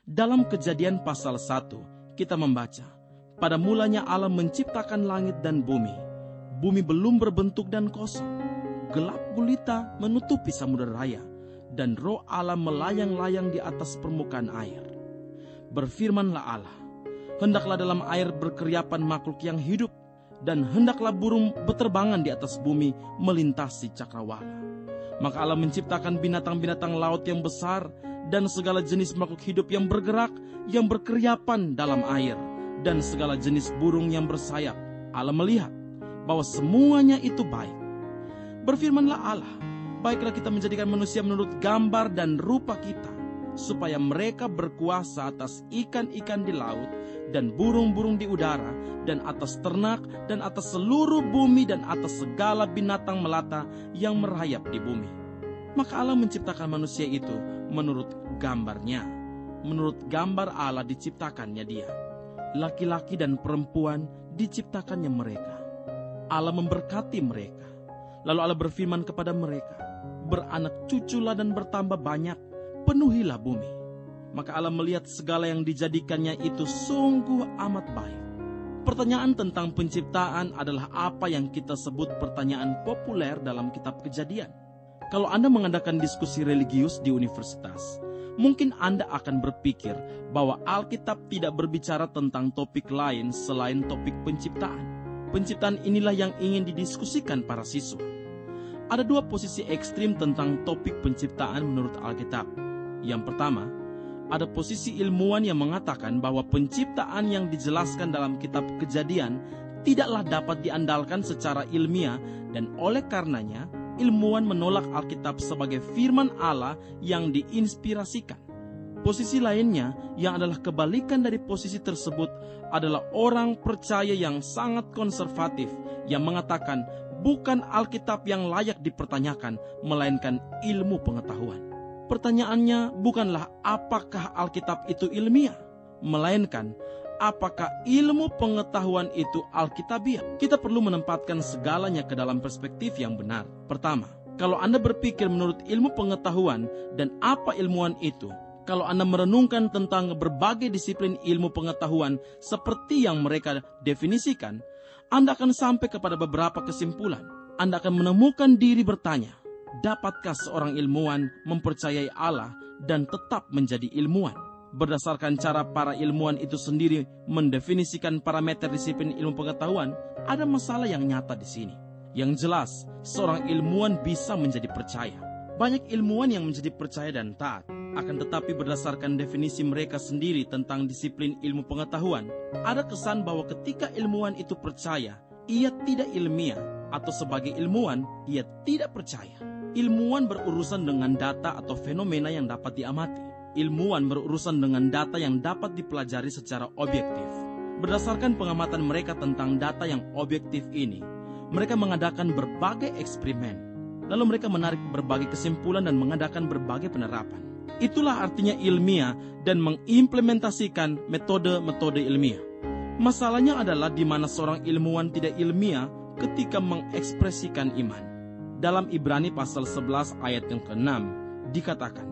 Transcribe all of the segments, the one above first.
Dalam Kejadian pasal 1, kita membaca, pada mulanya Allah menciptakan langit dan bumi. Bumi belum berbentuk dan kosong. Gelap gulita menutupi samudera raya, dan roh Allah melayang-layang di atas permukaan air. Berfirmanlah Allah, hendaklah dalam air berkeriapan makhluk yang hidup, dan hendaklah burung beterbangan di atas bumi melintasi cakrawala. Maka Allah menciptakan binatang-binatang laut yang besar, dan segala jenis makhluk hidup yang bergerak, yang berkeriapan dalam air, dan segala jenis burung yang bersayap. Allah melihat bahwa semuanya itu baik. Berfirmanlah Allah, baiklah kita menjadikan manusia menurut gambar dan rupa kita, supaya mereka berkuasa atas ikan-ikan di laut, dan burung-burung di udara, dan atas ternak, dan atas seluruh bumi, dan atas segala binatang melata yang merayap di bumi. Maka Allah menciptakan manusia itu menurut gambarnya. Menurut gambar Allah diciptakannya dia. Laki-laki dan perempuan diciptakannya mereka. Allah memberkati mereka. Lalu Allah berfirman kepada mereka, beranak cuculah dan bertambah banyak, penuhilah bumi. Maka Allah melihat segala yang dijadikannya itu sungguh amat baik. Pertanyaan tentang penciptaan adalah apa yang kita sebut pertanyaan populer dalam kitab Kejadian. Kalau Anda mengadakan diskusi religius di universitas, mungkin Anda akan berpikir bahwa Alkitab tidak berbicara tentang topik lain selain topik penciptaan. Penciptaan inilah yang ingin didiskusikan para siswa. Ada dua posisi ekstrim tentang topik penciptaan menurut Alkitab. Yang pertama, ada posisi ilmuwan yang mengatakan bahwa penciptaan yang dijelaskan dalam kitab Kejadian tidaklah dapat diandalkan secara ilmiah, dan oleh karenanya ilmuwan menolak Alkitab sebagai firman Allah yang diinspirasikan. Posisi lainnya yang adalah kebalikan dari posisi tersebut adalah orang percaya yang sangat konservatif yang mengatakan bukan Alkitab yang layak dipertanyakan, melainkan ilmu pengetahuan. Pertanyaannya bukanlah apakah Alkitab itu ilmiah, melainkan apakah ilmu pengetahuan itu alkitabiah. Kita perlu menempatkan segalanya ke dalam perspektif yang benar. Pertama, kalau Anda berpikir menurut ilmu pengetahuan dan apa ilmuwan itu, kalau Anda merenungkan tentang berbagai disiplin ilmu pengetahuan seperti yang mereka definisikan, Anda akan sampai kepada beberapa kesimpulan. Anda akan menemukan diri bertanya, dapatkah seorang ilmuwan mempercayai Allah dan tetap menjadi ilmuwan? Berdasarkan cara para ilmuwan itu sendiri mendefinisikan parameter disiplin ilmu pengetahuan, ada masalah yang nyata di sini. Yang jelas, seorang ilmuwan bisa menjadi percaya. Banyak ilmuwan yang menjadi percaya dan taat. Akan tetapi berdasarkan definisi mereka sendiri tentang disiplin ilmu pengetahuan, ada kesan bahwa ketika ilmuwan itu percaya, ia tidak ilmiah, atau sebagai ilmuwan, ia tidak percaya. Ilmuwan berurusan dengan data atau fenomena yang dapat diamati. Ilmuwan berurusan dengan data yang dapat dipelajari secara objektif. Berdasarkan pengamatan mereka tentang data yang objektif ini, mereka mengadakan berbagai eksperimen. Lalu mereka menarik berbagai kesimpulan dan mengadakan berbagai penerapan. Itulah artinya ilmiah dan mengimplementasikan metode-metode ilmiah. Masalahnya adalah di mana seorang ilmuwan tidak ilmiah ketika mengekspresikan iman. Dalam Ibrani pasal 11 ayat yang ke-6 dikatakan,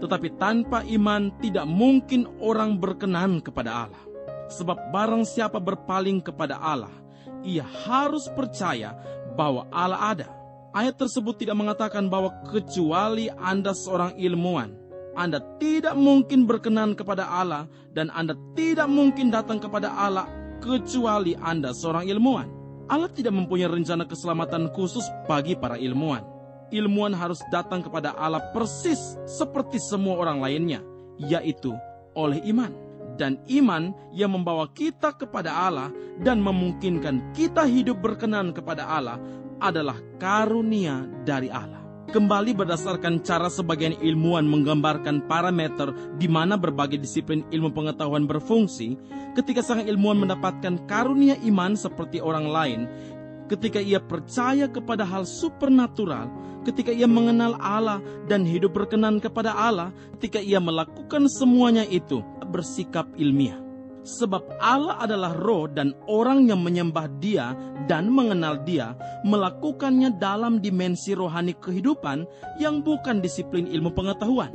tetapi tanpa iman tidak mungkin orang berkenan kepada Allah. Sebab barang siapa berpaling kepada Allah, ia harus percaya bahwa Allah ada. Ayat tersebut tidak mengatakan bahwa kecuali Anda seorang ilmuwan, Anda tidak mungkin berkenan kepada Allah, dan Anda tidak mungkin datang kepada Allah kecuali Anda seorang ilmuwan. Allah tidak mempunyai rencana keselamatan khusus bagi para ilmuwan. Ilmuwan harus datang kepada Allah persis seperti semua orang lainnya, yaitu oleh iman. Dan iman yang membawa kita kepada Allah dan memungkinkan kita hidup berkenan kepada Allah adalah karunia dari Allah. Kembali berdasarkan cara sebagian ilmuwan menggambarkan parameter di mana berbagai disiplin ilmu pengetahuan berfungsi, ketika sang ilmuwan mendapatkan karunia iman seperti orang lain, ketika ia percaya kepada hal supernatural, ketika ia mengenal Allah dan hidup berkenan kepada Allah, ketika ia melakukan semuanya itu bersikap ilmiah. Sebab Allah adalah roh dan orang yang menyembah Dia dan mengenal Dia melakukannya dalam dimensi rohani kehidupan yang bukan disiplin ilmu pengetahuan.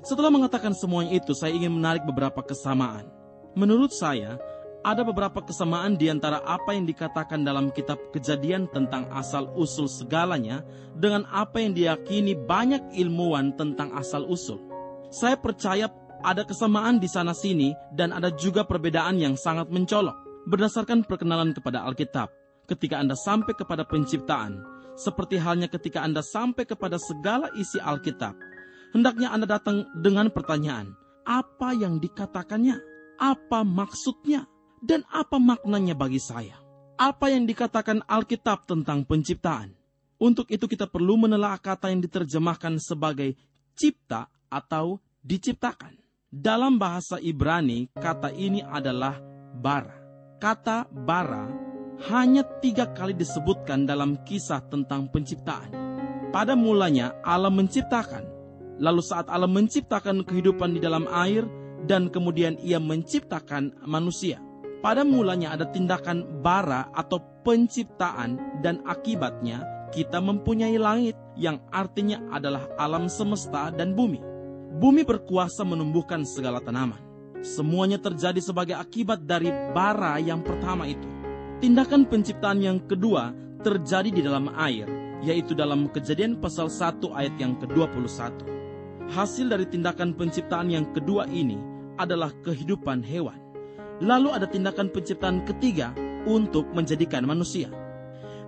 Setelah mengatakan semuanya itu, saya ingin menarik beberapa kesamaan. Menurut saya, ada beberapa kesamaan di antara apa yang dikatakan dalam kitab Kejadian tentang asal-usul segalanya dengan apa yang diyakini banyak ilmuwan tentang asal-usul. Saya percaya ada kesamaan di sana-sini dan ada juga perbedaan yang sangat mencolok. Berdasarkan perkenalan kepada Alkitab, ketika Anda sampai kepada penciptaan, seperti halnya ketika Anda sampai kepada segala isi Alkitab, hendaknya Anda datang dengan pertanyaan, apa yang dikatakannya? Apa maksudnya? Dan apa maknanya bagi saya? Apa yang dikatakan Alkitab tentang penciptaan? Untuk itu kita perlu menelaah kata yang diterjemahkan sebagai cipta atau diciptakan. Dalam bahasa Ibrani, kata ini adalah bara. Kata bara hanya 3 kali disebutkan dalam kisah tentang penciptaan. Pada mulanya Allah menciptakan. Lalu saat Allah menciptakan kehidupan di dalam air, dan kemudian Ia menciptakan manusia. Pada mulanya ada tindakan bara atau penciptaan, dan akibatnya kita mempunyai langit yang artinya adalah alam semesta dan bumi. Bumi berkuasa menumbuhkan segala tanaman. Semuanya terjadi sebagai akibat dari bara yang pertama itu. Tindakan penciptaan yang kedua terjadi di dalam air, yaitu dalam Kejadian pasal 1 ayat yang ke-21. Hasil dari tindakan penciptaan yang kedua ini adalah kehidupan hewan. Lalu ada tindakan penciptaan ketiga untuk menjadikan manusia.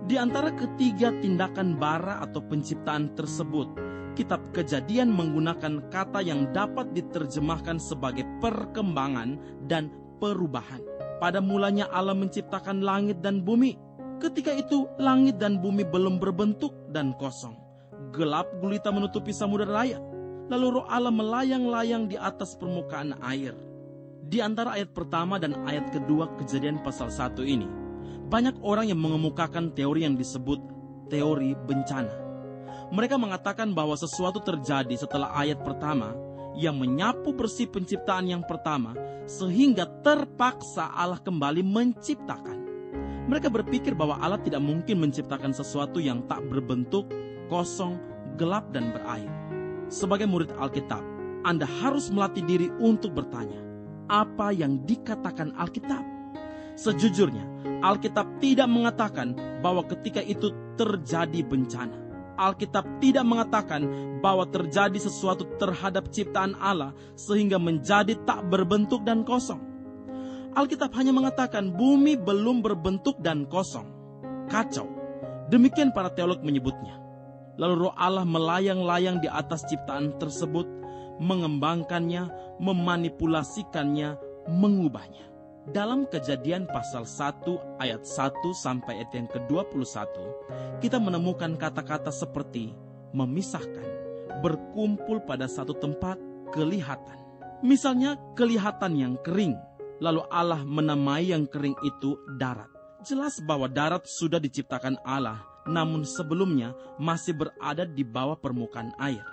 Di antara ketiga tindakan bara atau penciptaan tersebut, kitab Kejadian menggunakan kata yang dapat diterjemahkan sebagai perkembangan dan perubahan. Pada mulanya Allah menciptakan langit dan bumi. Ketika itu langit dan bumi belum berbentuk dan kosong. Gelap gulita menutupi samudera raya. Lalu Roh Allah melayang-layang di atas permukaan air. Di antara ayat pertama dan ayat kedua Kejadian pasal 1 ini, banyak orang yang mengemukakan teori yang disebut teori bencana. Mereka mengatakan bahwa sesuatu terjadi setelah ayat pertama yang menyapu bersih penciptaan yang pertama, sehingga terpaksa Allah kembali menciptakan. Mereka berpikir bahwa Allah tidak mungkin menciptakan sesuatu yang tak berbentuk, kosong, gelap, dan berair. Sebagai murid Alkitab, Anda harus melatih diri untuk bertanya, apa yang dikatakan Alkitab? Sejujurnya, Alkitab tidak mengatakan bahwa ketika itu terjadi bencana. Alkitab tidak mengatakan bahwa terjadi sesuatu terhadap ciptaan Allah sehingga menjadi tak berbentuk dan kosong. Alkitab hanya mengatakan bumi belum berbentuk dan kosong. Kacau. Demikian para teolog menyebutnya. Lalu Roh Allah melayang-layang di atas ciptaan tersebut, mengembangkannya, memanipulasikannya, mengubahnya. Dalam Kejadian pasal 1 ayat 1 sampai ayat yang ke-21, kita menemukan kata-kata seperti memisahkan, berkumpul pada satu tempat, kelihatan. Misalnya kelihatan yang kering, lalu Allah menamai yang kering itu darat. Jelas bahwa darat sudah diciptakan Allah, namun sebelumnya masih berada di bawah permukaan air.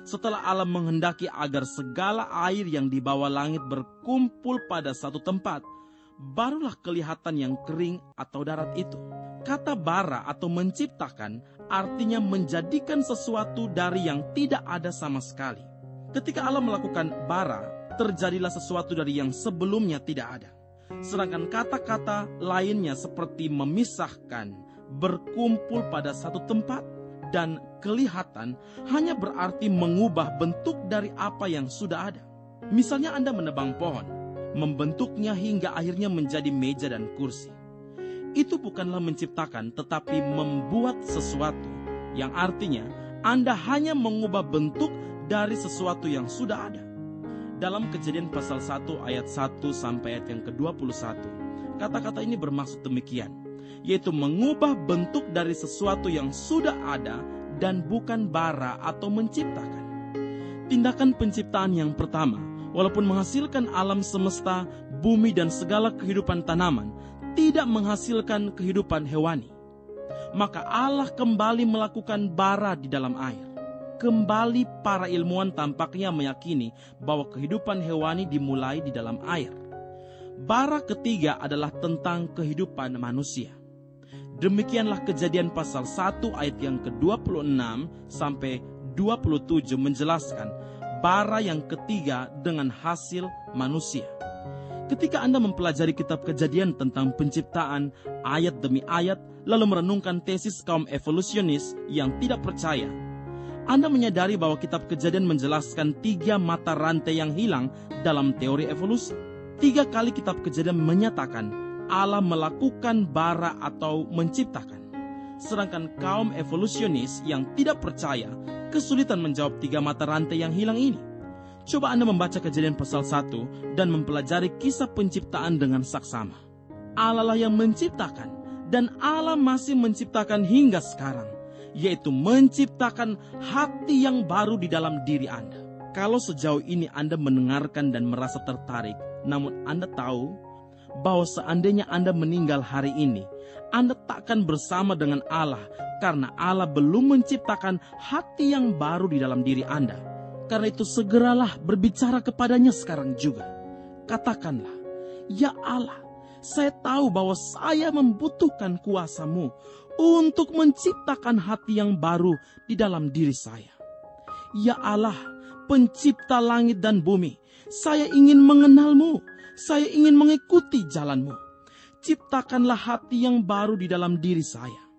Setelah Allah menghendaki agar segala air yang di bawah langit berkumpul pada satu tempat, barulah kelihatan yang kering atau darat itu. Kata bara atau menciptakan artinya menjadikan sesuatu dari yang tidak ada sama sekali. Ketika Allah melakukan bara, terjadilah sesuatu dari yang sebelumnya tidak ada. Sedangkan kata-kata lainnya seperti memisahkan, berkumpul pada satu tempat, dan kelihatan hanya berarti mengubah bentuk dari apa yang sudah ada. Misalnya Anda menebang pohon, membentuknya hingga akhirnya menjadi meja dan kursi. Itu bukanlah menciptakan, tetapi membuat sesuatu, yang artinya Anda hanya mengubah bentuk dari sesuatu yang sudah ada. Dalam Kejadian pasal 1 ayat 1 sampai ayat yang ke-21, kata-kata ini bermaksud demikian, yaitu mengubah bentuk dari sesuatu yang sudah ada dan bukan bara atau menciptakan. Tindakan penciptaan yang pertama, walaupun menghasilkan alam semesta, bumi dan segala kehidupan tanaman, tidak menghasilkan kehidupan hewani. Maka Allah kembali melakukan bara di dalam air. Kembali para ilmuwan tampaknya meyakini bahwa kehidupan hewani dimulai di dalam air. Bara ketiga adalah tentang kehidupan manusia. Demikianlah Kejadian pasal 1 ayat yang ke-26 sampai 27 menjelaskan bara yang ketiga dengan hasil manusia. Ketika Anda mempelajari kitab Kejadian tentang penciptaan ayat demi ayat, lalu merenungkan tesis kaum evolusionis yang tidak percaya, Anda menyadari bahwa kitab Kejadian menjelaskan 3 mata rantai yang hilang dalam teori evolusi. 3 kali kitab Kejadian menyatakan Allah melakukan bara atau menciptakan. Sedangkan kaum evolusionis yang tidak percaya kesulitan menjawab 3 mata rantai yang hilang ini. Coba Anda membaca Kejadian pasal 1 dan mempelajari kisah penciptaan dengan saksama. Allah lah yang menciptakan, dan Allah masih menciptakan hingga sekarang, yaitu menciptakan hati yang baru di dalam diri Anda. Kalau sejauh ini Anda mendengarkan dan merasa tertarik, namun Anda tahu bahwa seandainya Anda meninggal hari ini, Anda takkan bersama dengan Allah karena Allah belum menciptakan hati yang baru di dalam diri Anda. Karena itu segeralah berbicara kepadanya sekarang juga. Katakanlah, "Ya Allah, saya tahu bahwa saya membutuhkan kuasa-Mu untuk menciptakan hati yang baru di dalam diri saya. Ya Allah, pencipta langit dan bumi, saya ingin mengenal-Mu, saya ingin mengikuti jalan-Mu. Ciptakanlah hati yang baru di dalam diri saya.